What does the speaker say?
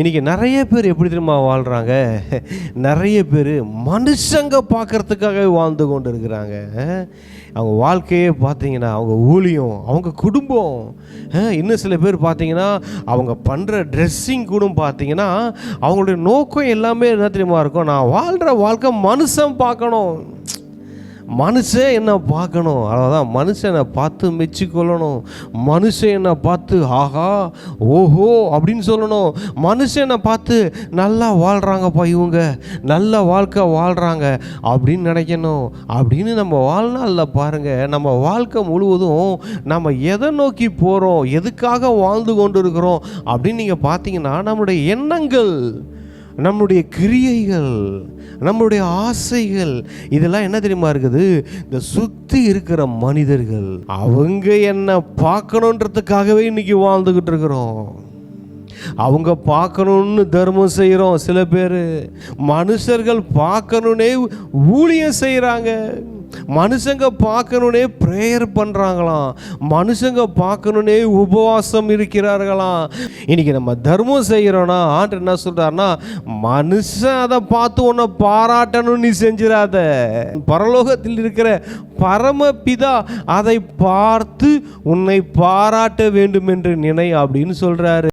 இன்றைக்கி நிறைய பேர் எப்படி தெரியுமா வாழ்கிறாங்க? நிறைய பேர் மனுஷங்க பார்க்குறதுக்காகவே வாழ்ந்து கொண்டு இருக்கிறாங்க. அவங்க வாழ்க்கையே பார்த்தீங்கன்னா, அவங்க ஊழியம், அவங்க குடும்பம், இன்னும் சில பேர் பார்த்தீங்கன்னா அவங்க பண்ணுற ட்ரெஸ்ஸிங் கூட பார்த்தீங்கன்னா அவங்களுடைய நோக்கம் எல்லாமே என்ன தெரியுமா இருக்கும்? நான் வாழ்கிற வாழ்க்கை மனுஷன் பார்க்கணும், மனுஷன் என்ன பார்க்கணும், அவ்வளோதான். மனுஷனை பார்த்து மெச்சிக்கொள்ளணும், மனுஷன் என்னை பார்த்து ஆஹா ஓஹோ அப்படின்னு சொல்லணும், மனுஷனை பார்த்து நல்லா வாழ்கிறாங்கப்பா, இவங்க நல்ல வாழ்க்கை வாழ்கிறாங்க அப்படின்னு நினைக்கணும். அப்படின்னு நம்ம வாழ்நாளில் பாருங்கள், நம்ம வாழ்க்கை முழுவதும் நம்ம எதை நோக்கி போகிறோம், எதுக்காக வாழ்ந்து கொண்டு இருக்கிறோம் அப்படின்னு நீங்கள் பார்த்தீங்கன்னா, நம்முடைய எண்ணங்கள், நம்முடைய கிரியைகள், நம்முடைய ஆசைகள், இதெல்லாம் என்ன தெரியுமா இருக்குது? இந்த சுற்றி இருக்கிற மனிதர்கள் அவங்க என்ன பார்க்கணுன்றதுக்காகவே இன்னைக்கு வாழ்ந்துக்கிட்டு இருக்கிறோம். அவங்க பார்க்கணுன்னு தர்மம் செய்கிறோம். சில பேர் மனுஷர்கள் பார்க்கணுன்னே ஊழியம் செய்கிறாங்க, மனுஷங்க பார்க்கணுன்னே ப்ரேயர் பண்ணுறாங்களாம், மனுஷங்க பார்க்கணுன்னே உபவாசம் இருக்கிறார்களாம். இன்றைக்கி நம்ம தர்மம் செய்கிறோன்னா ஆண்டு என்ன சொல்கிறாருன்னா, மனுஷன் அதை பார்த்து உன்னை பாராட்டணும்னு நீ செஞ்சிடாத, பரலோகத்தில் இருக்கிற பரமபிதா அதை பார்த்து உன்னை பாராட்ட வேண்டும் என்று நினை அப்படின்னு சொல்கிறாரு.